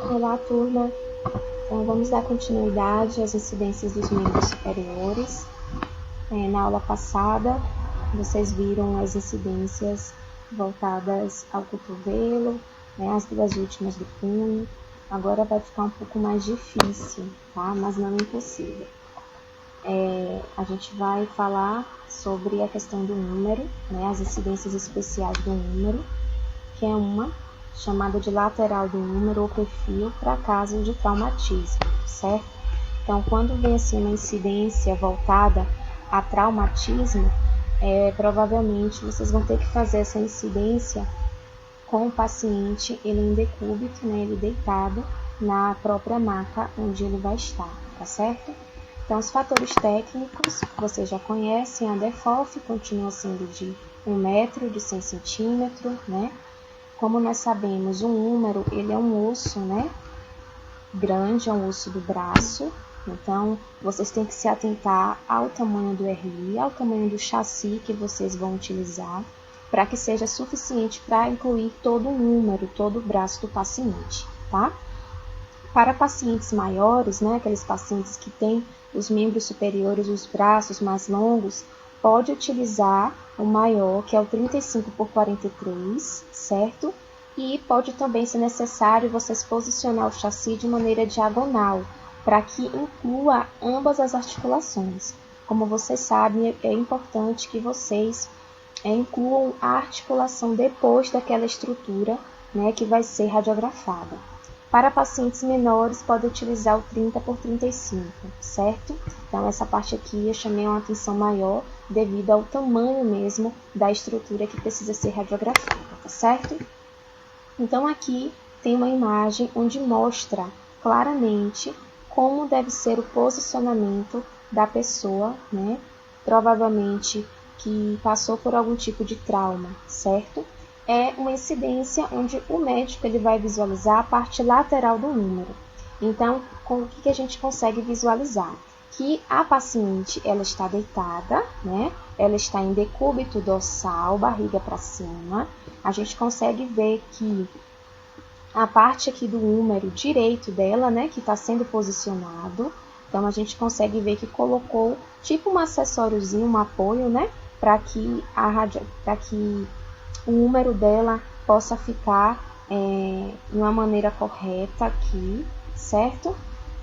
Olá, turma. Então, vamos dar continuidade às incidências dos membros superiores. Na aula passada, vocês viram as incidências voltadas ao cotovelo, as duas últimas do punho. Agora vai ficar um pouco mais difícil, tá? Mas não impossível. A gente vai falar sobre a questão do número, as incidências especiais do número, que é uma chamada de lateral do número ou perfil para casos de traumatismo, certo? Então, quando vem assim uma incidência voltada a traumatismo, provavelmente vocês vão ter que fazer essa incidência com o paciente ele em decúbito, ele deitado na própria maca onde ele vai estar, tá certo? Então, os fatores técnicos vocês já conhecem, a DEFOF continua sendo de 1 metro, de 100 centímetros, Como nós sabemos, o húmero, ele é um osso, grande, é um osso do braço. Então, vocês têm que se atentar ao tamanho do RI, ao tamanho do chassi que vocês vão utilizar, para que seja suficiente para incluir todo o húmero, todo o braço do paciente, tá? Para pacientes maiores, aqueles pacientes que têm os membros superiores, os braços mais longos, pode utilizar o maior, que é o 35 por 43, certo? E pode também ser necessário vocês posicionar o chassi de maneira diagonal, para que inclua ambas as articulações. Como vocês sabem, é importante que vocês incluam a articulação depois daquela estrutura, que vai ser radiografada. Para pacientes menores, pode utilizar o 30 por 35, certo? Então, essa parte aqui eu chamei uma atenção maior devido ao tamanho mesmo da estrutura que precisa ser radiografada, tá certo? Então, aqui tem uma imagem onde mostra claramente como deve ser o posicionamento da pessoa, Provavelmente que passou por algum tipo de trauma, certo? É uma incidência onde o médico ele vai visualizar a parte lateral do número. Então, com o que a gente consegue visualizar? Que a paciente ela está deitada, Ela está em decúbito dorsal, barriga para cima. A gente consegue ver que a parte aqui do húmero direito dela, que está sendo posicionado. Então, a gente consegue ver que colocou tipo um acessóriozinho, um apoio, para que o húmero dela possa ficar de uma maneira correta aqui, certo?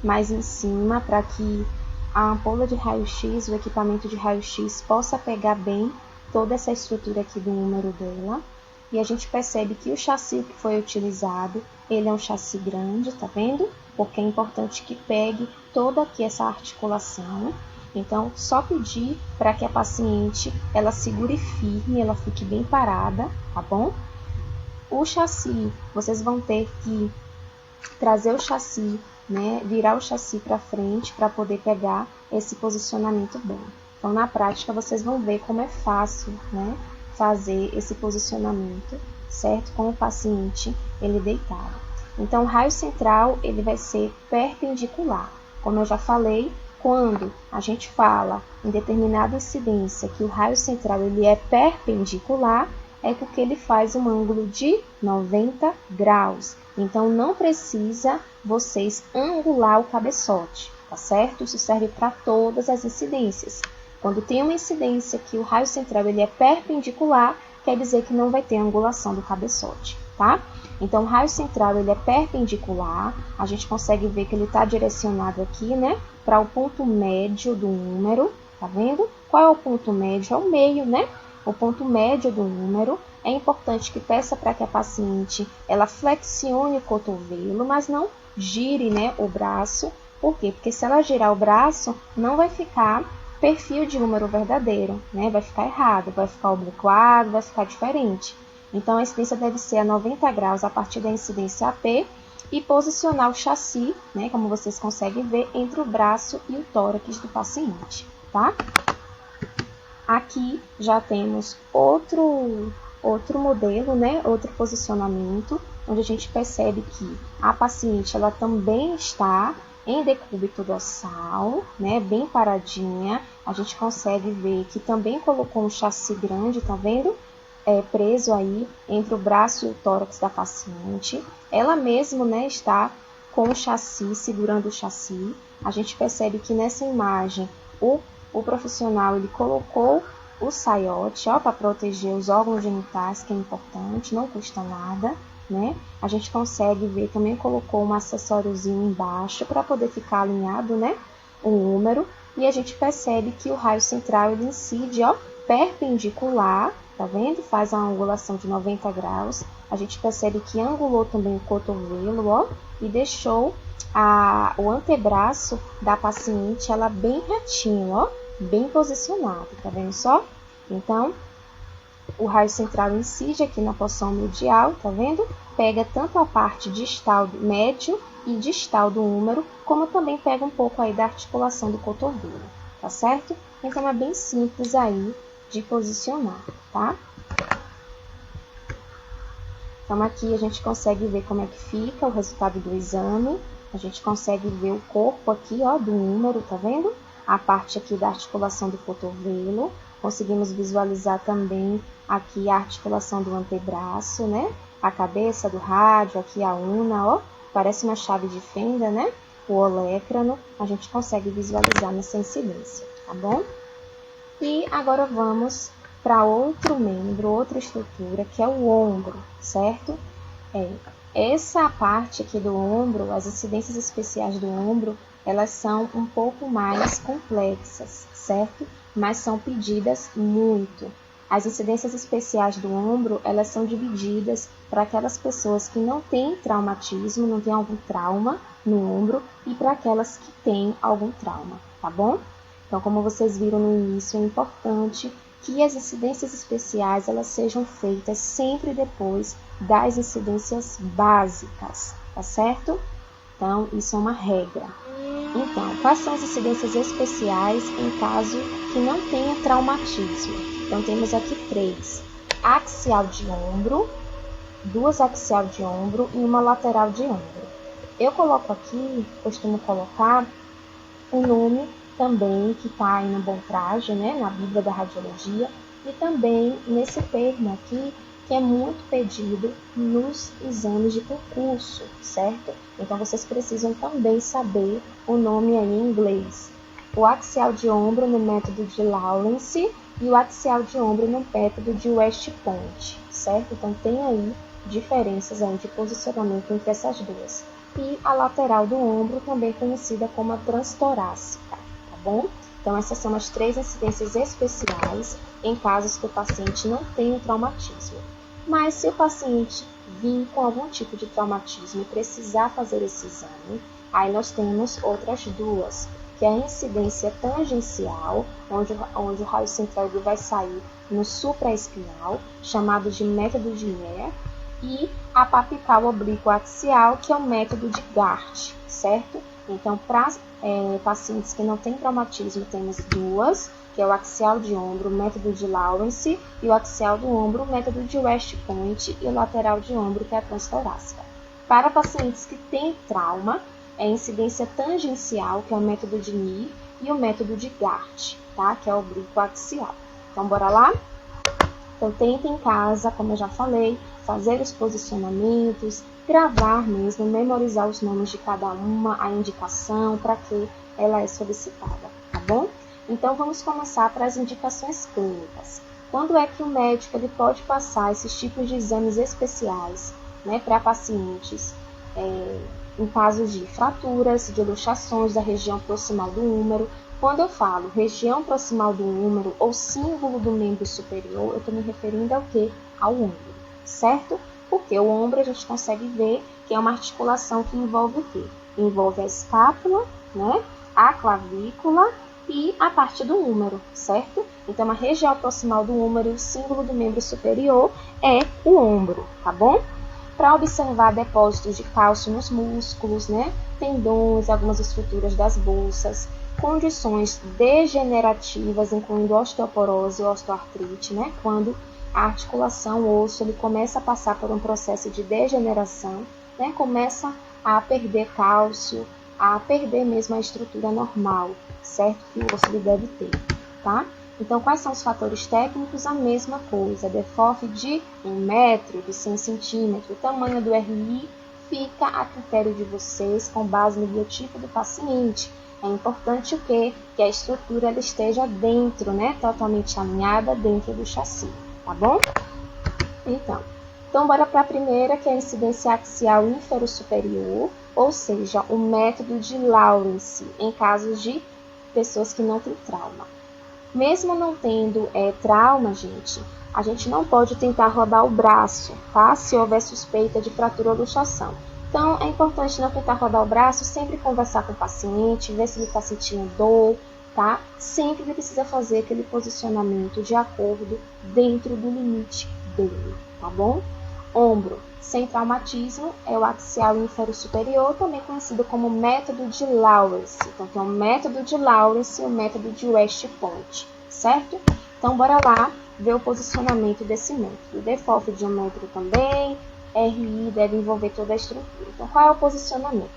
Mais em cima, para que a ampola de raio-x, o equipamento de raio-x, possa pegar bem toda essa estrutura aqui do húmero dela. E a gente percebe que o chassi que foi utilizado, ele é um chassi grande, tá vendo? Porque é importante que pegue toda aqui essa articulação. Então, só pedir para que a paciente, ela segure firme, ela fique bem parada, tá bom? O chassi, vocês vão ter que trazer o chassi, virar o chassi para frente para poder pegar esse posicionamento bom. Então, na prática, vocês vão ver como é fácil, fazer esse posicionamento, certo? Com o paciente, ele deitado. Então, o raio central, ele vai ser perpendicular. Como eu já falei, quando a gente fala em determinada incidência que o raio central ele é perpendicular, é porque ele faz um ângulo de 90 graus. Então, não precisa vocês angular o cabeçote, tá certo? Isso serve para todas as incidências. Quando tem uma incidência que o raio central ele é perpendicular, quer dizer que não vai ter angulação do cabeçote, tá? Então, o raio central ele é perpendicular, a gente consegue ver que ele está direcionado aqui, para o ponto médio do número, tá vendo? Qual é o ponto médio? É o meio, O ponto médio do número. É importante que peça para que a paciente, ela flexione o cotovelo, mas não gire, o braço. Por quê? Porque se ela girar o braço, não vai ficar perfil de número verdadeiro, Vai ficar errado, vai ficar obliquado, vai ficar diferente. Então, a incidência deve ser a 90 graus a partir da incidência AP e posicionar o chassi, como vocês conseguem ver, entre o braço e o tórax do paciente, tá? Aqui já temos outro modelo, outro posicionamento, onde a gente percebe que a paciente ela também está em decúbito dorsal, bem paradinha. A gente consegue ver que também colocou um chassi grande, tá vendo? Preso aí entre o braço e o tórax da paciente. Ela mesma, está com o chassi, segurando o chassi. A gente percebe que nessa imagem o profissional ele colocou o saiote, ó, para proteger os órgãos genitais, que é importante, não custa nada, né? A gente consegue ver, também colocou um acessóriozinho embaixo para poder ficar alinhado, né? O número. E a gente percebe que o raio central ele incide, ó, perpendicular, tá vendo? Faz uma angulação de 90 graus. A gente percebe que angulou também o cotovelo, ó, e deixou o antebraço da paciente ela bem retinho, ó, bem posicionado, tá vendo só? Então, o raio central incide aqui na porção medial, tá vendo? Pega tanto a parte distal médio e distal do húmero, como também pega um pouco aí da articulação do cotovelo, tá certo? Então, é bem simples aí de posicionar, tá? Então, aqui a gente consegue ver como é que fica o resultado do exame. A gente consegue ver o corpo aqui, ó, do húmero, tá vendo? A parte aqui da articulação do cotovelo. Conseguimos visualizar também aqui a articulação do antebraço, né? A cabeça do rádio, aqui a una, ó. Parece uma chave de fenda, né? O olécrano. A gente consegue visualizar nessa incidência, tá bom? E agora vamos para outro membro, outra estrutura, que é o ombro, certo? Essa parte aqui do ombro, as incidências especiais do ombro, elas são um pouco mais complexas, certo? Mas são pedidas muito. As incidências especiais do ombro, elas são divididas para aquelas pessoas que não têm traumatismo, não têm algum trauma no ombro, e para aquelas que têm algum trauma, tá bom? Então, como vocês viram no início, é importante que as incidências especiais elas sejam feitas sempre depois das incidências básicas, tá certo? Então, isso é uma regra. Então, quais são as incidências especiais em caso que não tenha traumatismo? Então, temos aqui 3. Axial de ombro, 2 axial de ombro e uma lateral de ombro. Eu coloco aqui, costumo colocar o nome também que está aí no bom traje, né, na Bíblia da Radiologia, e também nesse termo aqui, que é muito pedido nos exames de concurso, certo? Então, vocês precisam também saber o nome aí em inglês. O axial de ombro no método de Lawrence e o axial de ombro no método de West Point, certo? Então, tem aí diferenças aí de posicionamento entre essas duas. E a lateral do ombro, também conhecida como a transtorácica, tá bom? Então, essas são as 3 incidências especiais em casos que o paciente não tem um traumatismo. Mas se o paciente vir com algum tipo de traumatismo e precisar fazer esse exame, aí nós temos outras 2, que é a incidência tangencial, onde o raio central vai sair no supraespinhal, chamado de método de Neer, e a apical oblíqua axial, que é o método de Gart, certo? Então, para pacientes que não têm traumatismo, temos 2, que é o axial de ombro, o método de Lawrence, e o axial do ombro, o método de West Point, e o lateral de ombro, que é a transtorácica. Para pacientes que têm trauma, é a incidência tangencial, que é o método de Neer, e o método de Gart, tá? Que é o oblíquo axial. Então, bora lá? Então, tenta em casa, como eu já falei, fazer os posicionamentos, gravar mesmo, memorizar os nomes de cada uma, a indicação, para que ela é solicitada, tá bom? Então, vamos começar para as indicações clínicas. Quando é que o médico ele pode passar esses tipos de exames especiais, né, para pacientes em casos de fraturas, de luxações da região proximal do húmero? Quando eu falo região proximal do húmero ou símbolo do membro superior, eu estou me referindo ao quê? Ao ombro, certo? Porque o ombro a gente consegue ver que é uma articulação que envolve o quê? Envolve a escápula, né? A clavícula e a parte do húmero, certo? Então, a região proximal do húmero e o símbolo do membro superior é o ombro, tá bom? Para observar depósitos de cálcio nos músculos, né? Tendões, algumas estruturas das bolsas, condições degenerativas, incluindo osteoporose e osteoartrite, né? Quando a articulação, o osso, ele começa a passar por um processo de degeneração, né? Começa a perder cálcio, a perder mesmo a estrutura normal, certo? Que o osso ele deve ter, tá? Então, quais são os fatores técnicos? A mesma coisa, DEFOF de 1 metro, de 100 centímetros, tamanho do RI fica a critério de vocês com base no biotipo do paciente. É importante o quê? Que a estrutura ela esteja dentro, né? Totalmente alinhada dentro do chassi, tá bom? Então bora para a primeira, que é a incidência axial ínfero-superior, ou seja, o método de Lawrence, em casos de pessoas que não têm trauma. Mesmo não tendo trauma, gente, a gente não pode tentar rodar o braço, tá? Se houver suspeita de fratura ou luxação. Então, é importante não tentar rodar o braço, sempre conversar com o paciente, ver se ele está sentindo dor, tá? Sempre ele precisa fazer aquele posicionamento de acordo dentro do limite dele, tá bom? Ombro sem traumatismo é o axial ínfero-superior, também conhecido como método de Lawrence. Então, tem o método de Lawrence e o método de West Point, certo? Então, bora lá ver o posicionamento desse método. Default de um metro também, RI deve envolver toda a estrutura. Então, qual é o posicionamento?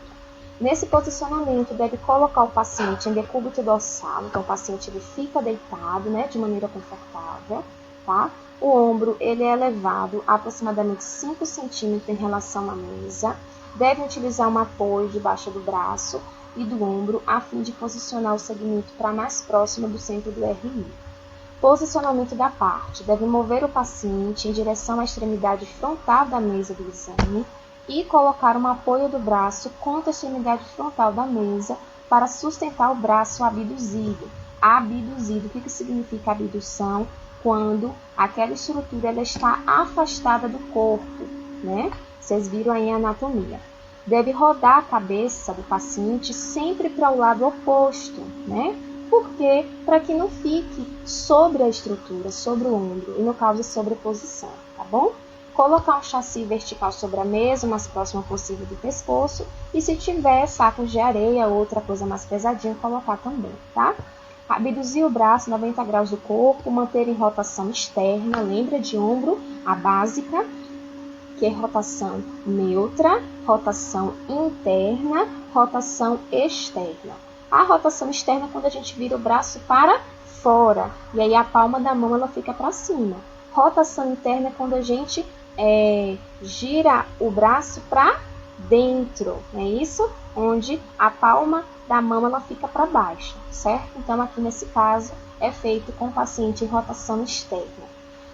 Nesse posicionamento, deve colocar o paciente em decúbito dorsal. Então, o paciente ele fica deitado, né, de maneira confortável, tá? O ombro ele é elevado a aproximadamente 5 centímetros em relação à mesa. Deve utilizar um apoio debaixo do braço e do ombro a fim de posicionar o segmento para mais próximo do centro do RI. Posicionamento da parte. Deve mover o paciente em direção à extremidade frontal da mesa do exame e colocar um apoio do braço contra a extremidade frontal da mesa para sustentar o braço abduzido. Abduzido, o que significa abdução? Quando aquela estrutura ela está afastada do corpo, né? Vocês viram aí a anatomia. Deve rodar a cabeça do paciente sempre para o lado oposto, né? Por quê? Para que não fique sobre a estrutura, sobre o ombro e não cause sobreposição, tá bom? Colocar um chassi vertical sobre a mesa, o mais próximo possível do pescoço. E se tiver sacos de areia ou outra coisa mais pesadinha, colocar também, tá? Abduzir o braço 90 graus do corpo, manter em rotação externa, lembra de ombro, a básica, que é rotação neutra, rotação interna, rotação externa. A rotação externa é quando a gente vira o braço para fora, e aí a palma da mão ela fica para cima. Rotação interna é quando a gente gira o braço para dentro, é isso? Onde a palma da mão ela fica para baixo, certo? Então, aqui nesse caso, é feito com o paciente em rotação externa.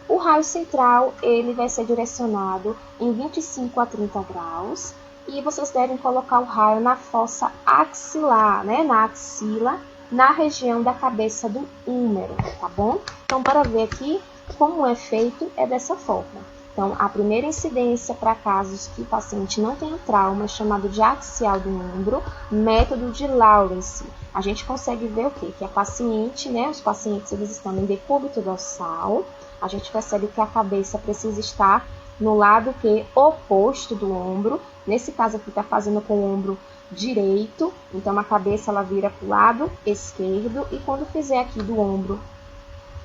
O raio central, ele vai ser direcionado em 25 a 30 graus e vocês devem colocar o raio na fossa axilar, né? Na axila, na região da cabeça do húmero, tá bom? Então, para ver aqui como é feito, é dessa forma. Então, a primeira incidência para casos que o paciente não tenha trauma é chamado de axial do ombro, método de Lawrence. A gente consegue ver o quê? Que a paciente, né, os pacientes eles estão em decúbito dorsal. A gente percebe que a cabeça precisa estar no lado oposto do ombro. Nesse caso aqui está fazendo com o ombro direito, então a cabeça ela vira para o lado esquerdo e quando fizer aqui do ombro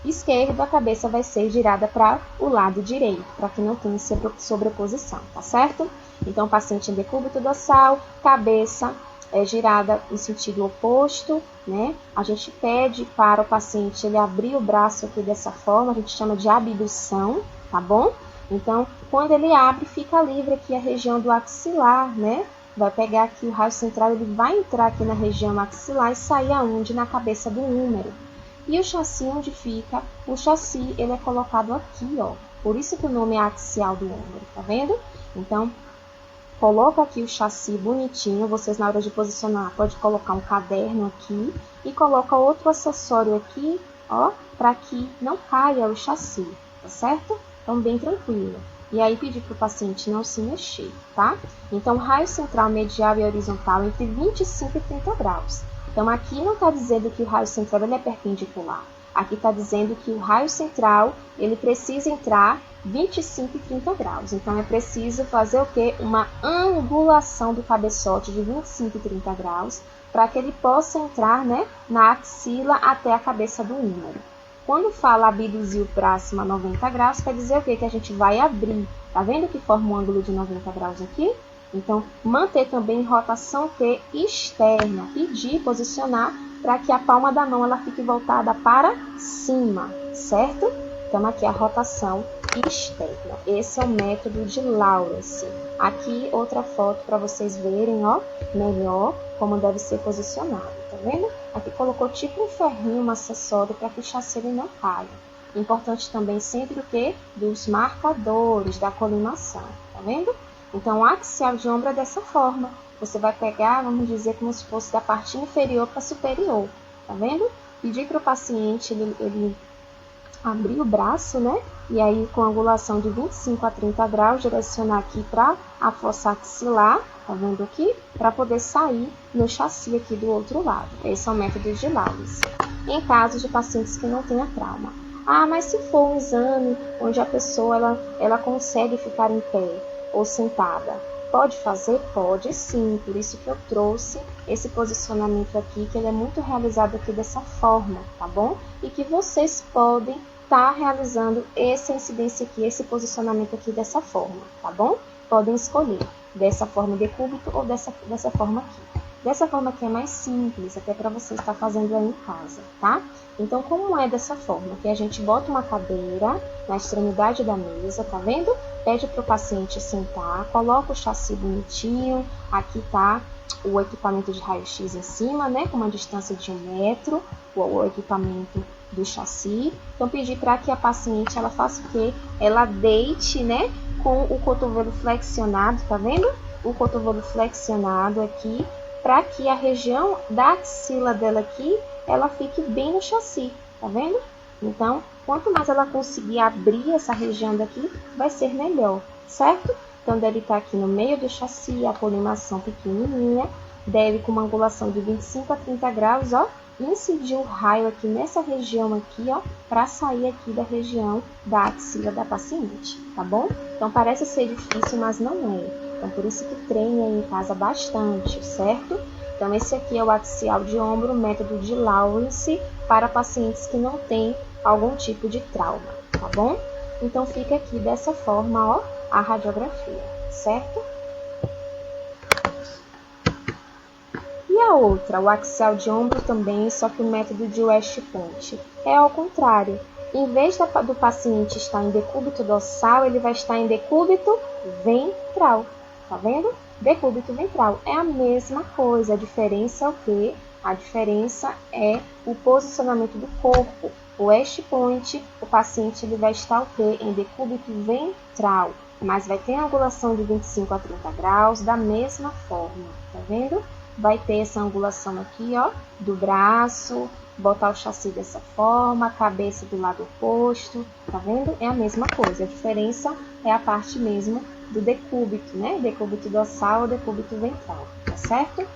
esquerdo, a cabeça vai ser girada para o lado direito, para que não tenha sobreposição, tá certo? Então, paciente em decúbito dorsal, cabeça girada em sentido oposto, né? A gente pede para o paciente ele abrir o braço aqui dessa forma, a gente chama de abdução, tá bom? Então, quando ele abre, fica livre aqui a região do axilar, né? Vai pegar aqui o raio central, ele vai entrar aqui na região axilar e sair aonde? Na cabeça do húmero. E o chassi, onde fica? O chassi, ele é colocado aqui, ó. Por isso que o nome é axial do ombro, tá vendo? Então, coloca aqui o chassi bonitinho. Vocês, na hora de posicionar, pode colocar um caderno aqui. E coloca outro acessório aqui, ó, para que não caia o chassi, tá certo? Então, bem tranquilo. E aí, pedir para o paciente não se mexer, tá? Então, raio central, medial e horizontal entre 25 e 30 graus. Então, aqui não está dizendo que o raio central ele é perpendicular. Aqui está dizendo que o raio central ele precisa entrar 25 e 30 graus. Então, é preciso fazer o quê? Uma angulação do cabeçote de 25 e 30 graus para que ele possa entrar, né, na axila até a cabeça do húmero. Quando fala abduzir o braço a 90 graus, quer dizer o quê? Que a gente vai abrir. Tá vendo que forma um ângulo de 90 graus aqui? Então, manter também rotação externa, pedir, posicionar, para que a palma da mão ela fique voltada para cima, certo? Então, aqui a rotação externo. Esse é o método de Lawrence. Aqui outra foto para vocês verem, ó, melhor como deve ser posicionado, tá vendo? Aqui colocou tipo um ferrinho, um acessório para que o chassi ele não caia. Importante também sempre o que? Dos marcadores da colimação, tá vendo? Então, o axial de ombro é dessa forma. Você vai pegar, vamos dizer, como se fosse da parte inferior para superior, tá vendo? Pedir para o paciente ele abrir o braço, né? E aí, com angulação de 25 a 30 graus, direcionar aqui para a fossa axilar, tá vendo aqui? Para poder sair no chassi aqui do outro lado. Esse é o método de Lawrence. Em casos de pacientes que não tenham trauma. Ah, mas se for um exame onde a pessoa ela consegue ficar em pé ou sentada, pode fazer? Pode sim, por isso que eu trouxe esse posicionamento aqui, que ele é muito realizado aqui dessa forma, tá bom? E que vocês podem estar realizando essa incidência aqui, esse posicionamento aqui dessa forma, tá bom? Podem escolher dessa forma decúbito ou dessa forma aqui. Dessa forma aqui é mais simples, até para você estar fazendo aí em casa, tá? Então, como é dessa forma? Que a gente bota uma cadeira na extremidade da mesa, tá vendo? Pede para o paciente sentar, coloca o chassi bonitinho, aqui tá o equipamento de raio-x em cima, né? Com uma distância de 1 metro, o equipamento do chassi. Então, pedir para que a paciente, ela faça o quê? Ela deite, né? Com o cotovelo flexionado, tá vendo? O cotovelo flexionado aqui, para que a região da axila dela aqui, ela fique bem no chassi, tá vendo? Então, quanto mais ela conseguir abrir essa região daqui, vai ser melhor, certo? Então, deve estar aqui no meio do chassi, a colimação pequenininha, deve com uma angulação de 25 a 30 graus, ó, incidir o raio aqui nessa região aqui, ó, para sair aqui da região da axila da paciente, tá bom? Então, parece ser difícil, mas não é. Então, por isso que treine aí em casa bastante, certo? Então, esse aqui é o axial de ombro, método de Lawrence, para pacientes que não têm algum tipo de trauma, tá bom? Então, fica aqui dessa forma, ó, a radiografia, certo? E a outra, o axial de ombro também, só que o método de West Point. É ao contrário. Em vez do paciente estar em decúbito dorsal, ele vai estar em decúbito ventral. Tá vendo? Decúbito ventral é a mesma coisa. A diferença é o quê? A diferença é o posicionamento do corpo. O West Point, o paciente ele vai estar o quê? Em decúbito ventral. Mas vai ter a angulação de 25 a 30 graus da mesma forma. Tá vendo? Vai ter essa angulação aqui, ó, do braço, botar o chassi dessa forma, a cabeça do lado oposto, tá vendo? É a mesma coisa, a diferença é a parte mesmo do decúbito, né? Decúbito dorsal ou decúbito ventral, tá certo?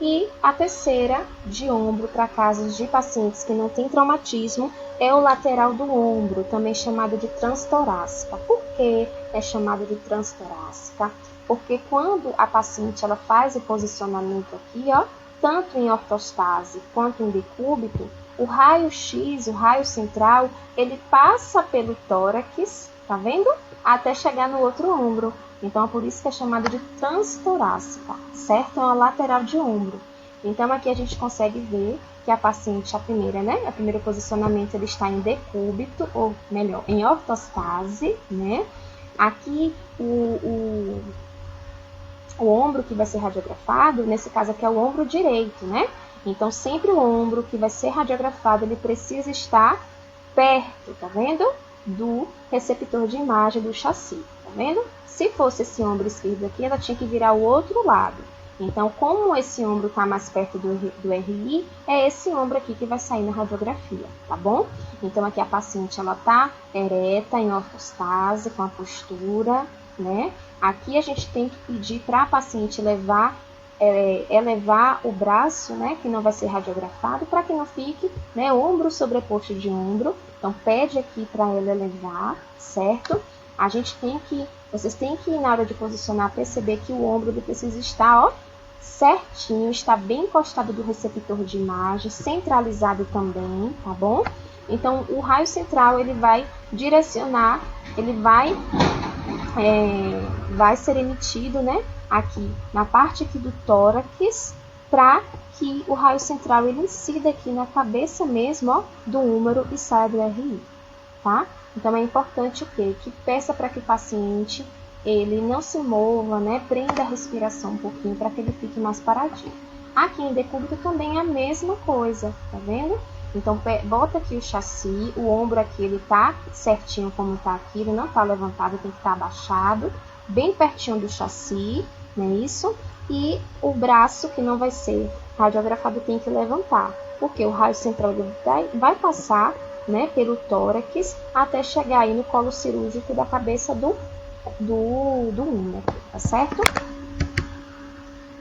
E a terceira, de ombro, para casos de pacientes que não têm traumatismo, é o lateral do ombro, também chamado de transtorácica. Por que é chamado de transtorácica? Porque quando a paciente ela faz o posicionamento aqui, ó, tanto em ortostase quanto em decúbito, o raio-x, o raio central, ele passa pelo tórax, tá vendo? Até chegar no outro ombro. Então, é por isso que é chamado de transtorácica, certo? É uma lateral de ombro. Então, aqui a gente consegue ver que a paciente, a primeira, né? O primeiro posicionamento, ele está em decúbito, ou melhor, em ortostase, né? Aqui, o ombro que vai ser radiografado, nesse caso aqui é o ombro direito, né? Então, sempre o ombro que vai ser radiografado, ele precisa estar perto, tá vendo? Do receptor de imagem do chassi, tá vendo? Se fosse esse ombro esquerdo aqui, ela tinha que virar o outro lado. Então, como esse ombro está mais perto do RI, é esse ombro aqui que vai sair na radiografia, tá bom? Então, aqui a paciente, ela tá ereta, em ortostase, com a postura, né? Aqui a gente tem que pedir para a paciente elevar o braço, né, que não vai ser radiografado, para que não fique, né, ombro sobreposto de ombro. Então, pede aqui para ela elevar, certo? A gente tem que, vocês têm que, na hora de posicionar, perceber que o ombro ele precisa estar, ó, certinho, está bem encostado do receptor de imagem, centralizado também, tá bom? Então, o raio central, ele vai direcionar, ele vai ser emitido, né, aqui na parte aqui do tórax, para que o raio central ele incida aqui na cabeça mesmo, ó, do húmero e saia do RI, tá? Então, é importante o quê? Que peça para que o paciente ele não se mova, né? Prenda a respiração um pouquinho para que ele fique mais paradinho. Aqui em decúbito também é a mesma coisa, tá vendo? Então, bota aqui o chassi, o ombro aqui, ele tá certinho como tá aqui, ele não tá levantado, tem que estar abaixado, bem pertinho do chassi, não é isso? E o braço, que não vai ser radiografado, tem que levantar, porque o raio central vai passar, né, pelo tórax até chegar aí no colo cirúrgico da cabeça do úmero, tá certo?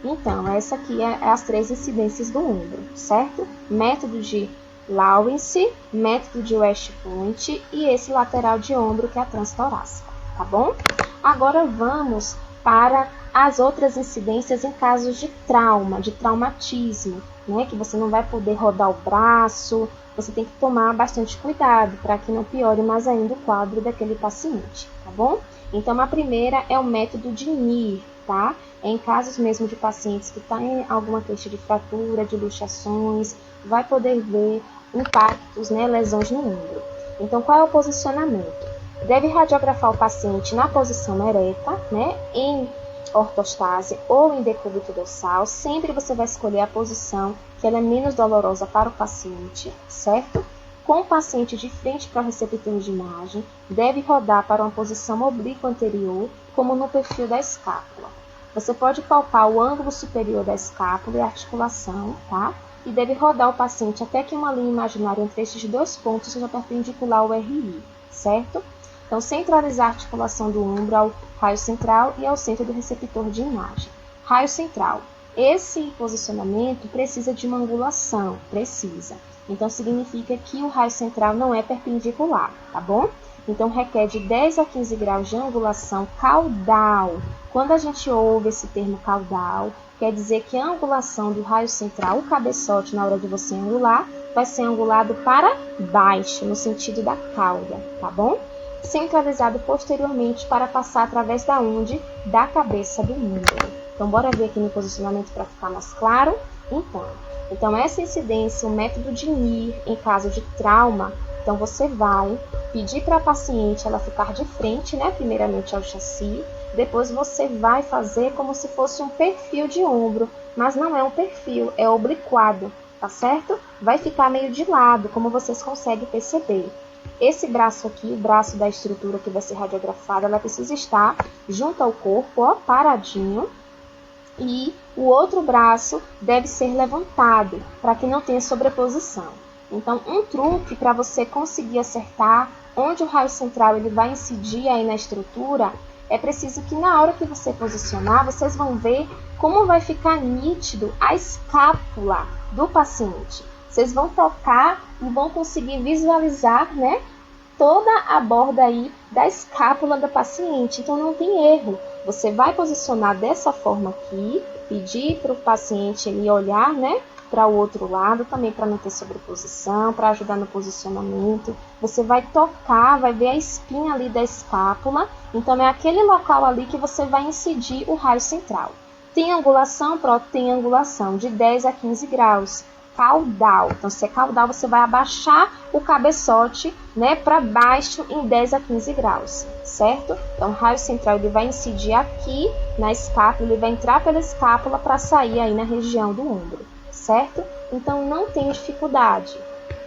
Então, essa aqui é as 3 incidências do ombro, certo? Método de Lawrence, método de West Point e esse lateral de ombro, que é a transtorácica, tá bom? Agora vamos para as outras incidências em casos de trauma, de traumatismo, né? Que você não vai poder rodar o braço, você tem que tomar bastante cuidado para que não piore mais ainda o quadro daquele paciente, tá bom? Então, a primeira é o método de NIR, tá? É em casos mesmo de pacientes que têm alguma queixa de fratura, de luxações, vai poder ver impactos, né, lesões no ombro. Então, qual é o posicionamento? Deve radiografar o paciente na posição ereta, né, em ortostase ou em decúbito dorsal. Sempre você vai escolher a posição que ela é menos dolorosa para o paciente, certo? Com o paciente de frente para o receptor de imagem, deve rodar para uma posição oblíqua anterior, como no perfil da escápula. Você pode palpar o ângulo superior da escápula e a articulação, tá? E deve rodar o paciente até que uma linha imaginária entre estes 2 pontos seja perpendicular ao RI, certo? Então, centralizar a articulação do ombro ao raio central e ao centro do receptor de imagem. Raio central. Esse posicionamento precisa de uma angulação, precisa. Então, significa que o raio central não é perpendicular, tá bom? Então, requer de 10 a 15 graus de angulação caudal. Quando a gente ouve esse termo caudal, quer dizer que a angulação do raio central, o cabeçote, na hora de você angular, vai ser angulado para baixo, no sentido da cauda, tá bom? Centralizado posteriormente para passar através da onde? Da cabeça do número. Então, bora ver aqui no posicionamento para ficar mais claro? Então, essa incidência, o método de NIR em caso de trauma, então você vai pedir para a paciente ela ficar de frente, né, primeiramente ao chassi, depois você vai fazer como se fosse um perfil de ombro, mas não é um perfil, é obliquado, tá certo? Vai ficar meio de lado, como vocês conseguem perceber. Esse braço aqui, o braço da estrutura que vai ser radiografada, ela precisa estar junto ao corpo, ó, paradinho. E o outro braço deve ser levantado, para que não tenha sobreposição. Então, um truque para você conseguir acertar onde o raio central ele vai incidir aí na estrutura, é preciso que na hora que você posicionar, vocês vão ver como vai ficar nítido a escápula do paciente. Vocês vão tocar e vão conseguir visualizar, né, toda a borda aí da escápula do paciente. Então, não tem erro. Você vai posicionar dessa forma aqui, pedir para o paciente ele olhar, né, para o outro lado, também para não ter sobreposição, para ajudar no posicionamento. Você vai tocar, vai ver a espinha ali da escápula. Então, é aquele local ali que você vai incidir o raio central. Tem angulação? Pronto, tem angulação de 10 a 15 graus. Caudal. Então, se é caudal, você vai abaixar o cabeçote, né, para baixo em 10 a 15 graus, certo? Então, o raio central ele vai incidir aqui na escápula, ele vai entrar pela escápula para sair aí na região do ombro, certo? Então, não tem dificuldade,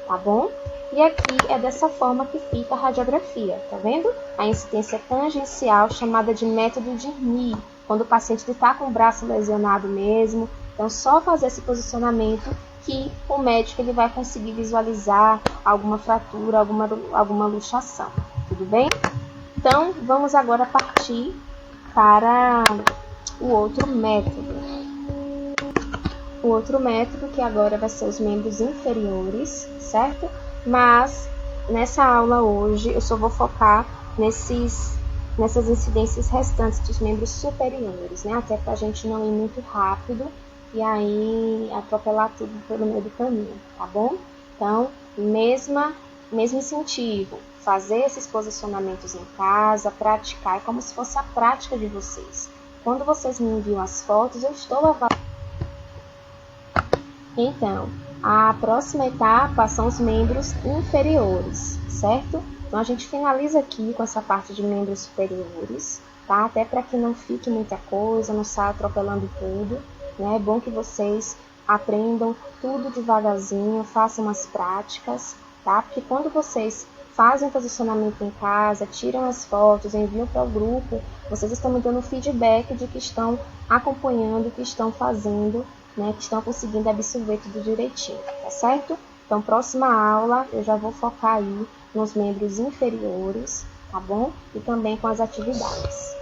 tá bom? E aqui é dessa forma que fica a radiografia, tá vendo? A incidência tangencial, chamada de método de NIR, quando o paciente está com o braço lesionado mesmo. Então, só fazer esse posicionamento que o médico ele vai conseguir visualizar alguma fratura, alguma luxação, tudo bem? Então, vamos agora partir para o outro método. O outro método que agora vai ser os membros inferiores, certo? Mas, nessa aula hoje, eu só vou focar nessas incidências restantes dos membros superiores, né? Até para a gente não ir muito rápido e aí atropelar tudo pelo meio do caminho, tá bom? Então, mesmo incentivo, fazer esses posicionamentos em casa, praticar, é como se fosse a prática de vocês. Quando vocês me enviam as fotos, eu estou avaliando. Então, a próxima etapa são os membros inferiores, certo? Então, a gente finaliza aqui com essa parte de membros superiores, tá? Até para que não fique muita coisa, não saia atropelando tudo, né? É bom que vocês aprendam tudo devagarzinho, façam as práticas, tá? Porque quando vocês fazem o posicionamento em casa, tiram as fotos, enviam para o grupo, vocês estão me dando feedback de que estão acompanhando, que estão fazendo, né? Que estão conseguindo absorver tudo direitinho, tá certo? Então, próxima aula eu já vou focar aí nos membros inferiores, tá bom? E também com as atividades.